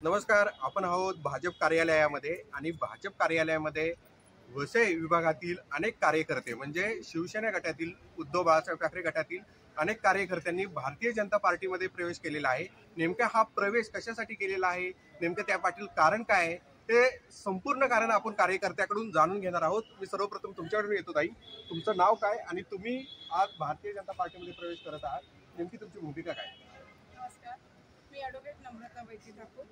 नमस्कार. आपण आहोत भाजप कार्यालयामध्ये आणि भाजप कार्यालयामध्ये वसई विभागातील अनेक कार्यकर्ते म्हणजे शिवसेना गटातील उद्धव बाळासाहेब ठाकरे गटातील अनेक कार्यकर्त्यांनी भारतीय जनता पार्टीमध्ये प्रवेश केलेला आहे. नेमका हा प्रवेश कशासाठी केलेला आहे, नेमकं त्या पाटील कारण काय आहे, ते संपूर्ण कारण आपण कार्यकर्त्याकडून जाणून घेणार आहोत. मी सर्वप्रथम तुमच्याकडून येतो ताई. तुमचं नाव काय आणि तुम्ही आज भारतीय जनता पार्टीमध्ये प्रवेश करत आहात, नेमकी तुमची भूमिका काय? नमस्कार, मी ॲडव्होकेट नम्रता वैद्य ठाकूर.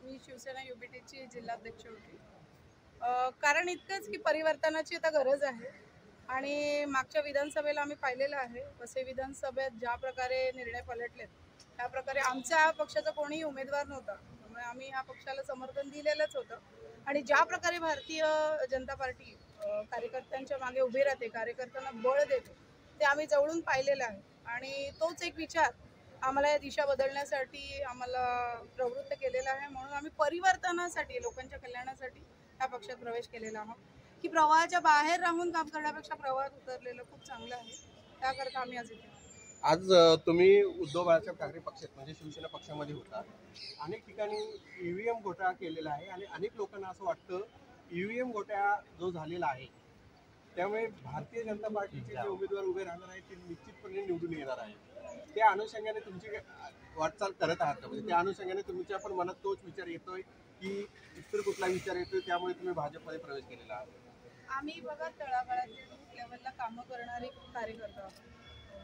मी शिवसेना युबीटीची जिल्हाध्यक्ष होती. कारण इतकंच की परिवर्तनाची आता गरज आहे आणि मागच्या विधानसभेला आम्ही पाहिलेलं आहे. वसई विधानसभेत ज्या प्रकारे निर्णय पलटलेत त्या प्रकारे आमच्या पक्षाचा कोणीही उमेदवार नव्हता, त्यामुळे आम्ही ह्या पक्षाला समर्थन दिलेलंच होतं. आणि ज्या प्रकारे भारतीय जनता पार्टी कार्यकर्त्यांच्या मागे उभी राहते, कार्यकर्त्यांना बळ देते, ते आम्ही जवळून पाहिलेलं आहे. आणि तोच एक विचार आम्हाला या दिशा बदलण्यासाठी आम्हाला प्रवृत्त केलेला आहे. म्हणून आम्ही परिवर्तनासाठी, लोकांच्या कल्याणासाठी या पक्षात प्रवेश केलेला आहोत. की प्रवाहाच्या बाहेर राहून काम करण्यापेक्षा प्रवाहात उतरलेलं खूप चांगलं आहे. त्याकरता आम्ही आज इथे. आज तुम्ही उद्धव बाळासाहेब ठाकरे पक्षात म्हणजे शिवसेना पक्षामध्ये होता. अनेक ठिकाणी ईव्हीएम घोटाळा केलेला आहे आणि अनेक लोकांना असं वाटतं ईव्हीएम घोटाळा जो झालेला आहे त्यामुळे भारतीय जनता पार्टीचे जे उमेदवार उभे राहणार आहेत ते निश्चितपणे निवडून येणार आहे. त्या अनुषंगाने तुमची वाटचाल करत आहात का? म्हणजे त्या अनुषंगाने तुमच्या पण मनात तोच विचार येतोय की इतर कुठला विचार येतोय त्यामुळे तुम्ही भाजपमध्ये प्रवेश केलेला आहात? आम्ही बघा तळागाळातील रूट लेवलला कामं करणारे कार्यकर्ते आहोत.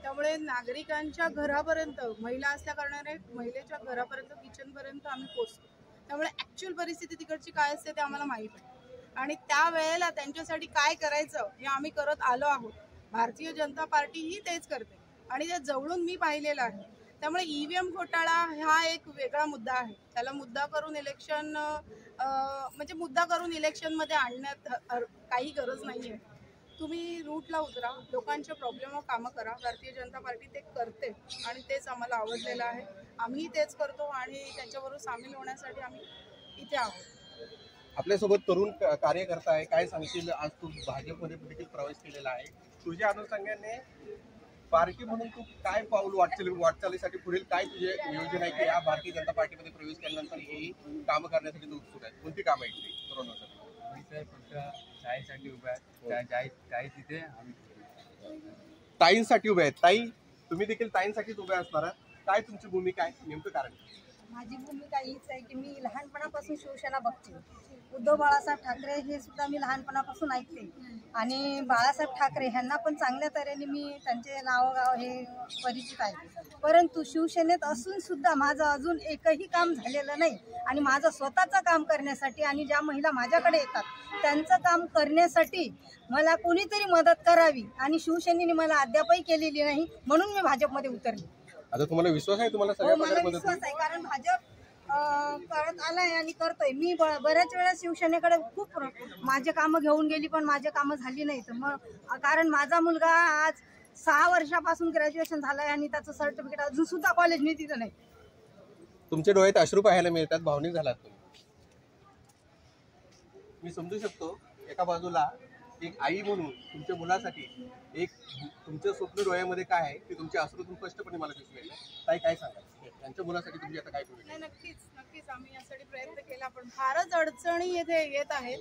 त्यामुळे नागरिकांच्या घरापर्यंत, महिला असल्या कारणाने महिलेच्या घरापर्यंत, किचनपर्यंत आम्ही पोहोचतो. त्यामुळे ॲक्च्युअल परिस्थिती तिकडची काय असते ते आम्हाला माहीत आहे आणि त्यावेळेला त्यांच्यासाठी काय करायचं हे आम्ही करत आलो आहोत. भारतीय जनता पार्टी ही तेच करते आणि ते जवळून मी पाहिलेलं आहे. त्यामुळे ईव्हीएम घोटाळा हा एक वेगळा मुद्दा आहे. त्याला मुद्दा करून इलेक्शनमध्ये आणण्यात काही गरज नाही आहे. तुम्ही रूटला उतरा, लोकांच्या प्रॉब्लेमवर कामं करा. भारतीय जनता पार्टी ते करते आणि तेच आम्हाला आवडलेलं आहे. आम्ही तेच करतो आणि त्याच्याबरोबर सामील होण्यासाठी आम्ही इथे आहोत. आपल्यासोबत तरुण कार्यकर्ता आहे, काय सांगतील? आज तू भाजपमध्ये देखील प्रवेश केलेला आहे. तुझ्या अनुषंगाने पार्टी म्हणून तू काय पाऊल वाटचालीसाठी पुढील काय तुझे नियोजन आहे की या भारतीय जनता पार्टीमध्ये प्रवेश केल्यानंतर ही कामं करण्यासाठी तू उत्सुक आहे? कोणती कामं आहेत ती तरुणांसाठी? चाळीसाठी उभे आहेत. तिथे आम्ही ताईंसाठी उभे आहेत. ताई, तुम्ही देखील ताईंसाठीच उभे असणार आहात. काय तुमची भूमिका आहे, नेमकं कारण? माझी भूमिका हीच आहे की मी लहानपणापासून शिवसेना बघते. उद्धव बाळासाहेब ठाकरे हे सुद्धा मी लहानपणापासून ऐकते आणि बाळासाहेब ठाकरे ह्यांना पण चांगल्या तऱ्हेने मी त्यांचे नावगाव हे परिचित आहे. परंतु शिवसेनेत असून सुद्धा माझं अजून एकही काम झालेलं नाही आणि माझं स्वतःचं काम करण्यासाठी आणि ज्या महिला माझ्याकडे येतात त्यांचं काम करण्यासाठी मला कोणीतरी मदत करावी आणि शिवसेनेने मला अद्यापही केलेली नाही, म्हणून मी भाजपमध्ये उतरली. आता तुम्हाला विश्वास आहे? तुम्हाला हो, मला विश्वास आहे, कारण भाजप करत आलाय आणि करतोय. मी बऱ्याच वेळा शिवसेनेकडे खूप माझे कामं घेऊन गेली पण माझे कामं झाली नाहीत. मग कारण माझा मुलगा आज 6 वर्षापासून ग्रॅज्युएशन झालंय आणि त्याचं सर्टिफिकेट अजून सुद्धा कॉलेजने तिथं नाही. तुमच्या डोळ्यात अश्रू पाहायला मिळतात, भावनिक झालात तुम्ही. मी समजू शकतो. एका बाजूला एक आई म्हणून तुमच्या मुलासाठी एक तुमचं स्वप्न डोळ्यामध्ये काय आहे ते तुमच्या अश्रूतून स्पष्टपणे मला दिसून येतं. ताई, काय सांगाल त्यांच्या मुलासाठी तुमची आता काय भूमिका? नक्कीच आम्ही यासाठी प्रयत्न केला, पण फारच अडचणी येथे येत आहेत.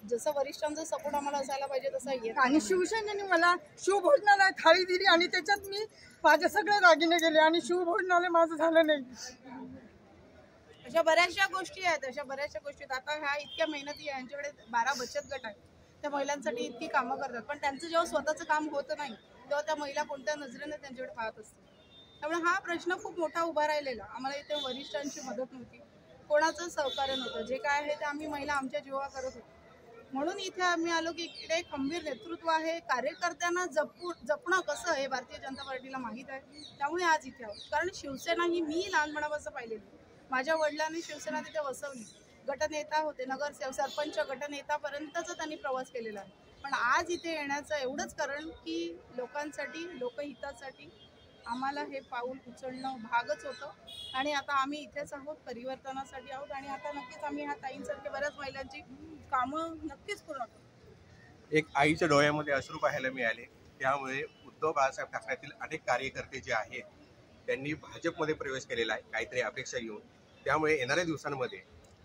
जसं वरिष्ठांचा सपोर्ट आम्हाला असायला पाहिजे तसा येत आणि शिवसेनेने मला शिवभोजनालय थाळी दिली आणि त्याच्यात मी माझे सगळे दागिने गेले आणि शिवभोजनालय माझं झालं नाही. अशा बऱ्याचशा गोष्टी आहेत. आता ह्या इतक्या मेहनती आहे, यांच्याकडे 12 बचत गट आहेत. त्या महिलांसाठी इतकी कामं करतात, पण त्यांचं जेव्हा स्वतःचं काम होत नाही तेव्हा त्या महिला कोणत्या नजरेने त्यांच्याकडे पाहत असतात. त्यामुळे हा प्रश्न खूप मोठा उभा राहिलेला. आम्हाला इथे वरिष्ठांची मदत नव्हती, कोणाचं सहकार्य नव्हतं. जे काय आहे ते आम्ही महिला आमच्या जीवा करत होतो. म्हणून इथे आम्ही आलो की इकडे खंबीर नेतृत्व आहे. कार्यकर्त्यांना जपणं कसं हे भारतीय जनता पार्टीला माहीत आहे. त्यामुळे आज इथे आहोत. कारण शिवसेना ही मी लहानपणापासून पाहिलेली. माझ्या वडिलांनी शिवसेना तिथे वसवली. गटनेता होते, नगरसेवक, सरपंच, गटनेतापर्यंतचा त्यांनी प्रवास केलेला आहे. पण आज इथे येण्याचं एवढंच कारण की लोकांसाठी, लोकहितासाठी आम्हाला हे पाऊल उचलणं भागच होतं आणि आता आम्ही इथेच आहोत, परिवर्तनासाठी आहोत आणि आता नक्कीच आम्ही ह्या ताईंसारख्या बऱ्याच महिलांची कामं नक्कीच पूर्ण करू. एक आईच्या डोळ्यामध्ये अश्रू पाहायला मिळाले. त्यामुळे उद्धव बाळासाहेब ठाकरेतील अनेक कार्यकर्ते जे आहेत त्यांनी भाजपमध्ये प्रवेश केलेला आहे काहीतरी अपेक्षा घेऊन. त्यामुळे येणाऱ्या दिवसांमध्ये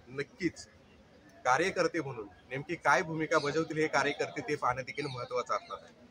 नक्कीच कार्यकर्ते म्हणून नेमकी काय भूमिका बजावतील हे कार्यकर्ते ते पाहणं देखील महत्त्वाचं असणार आहे.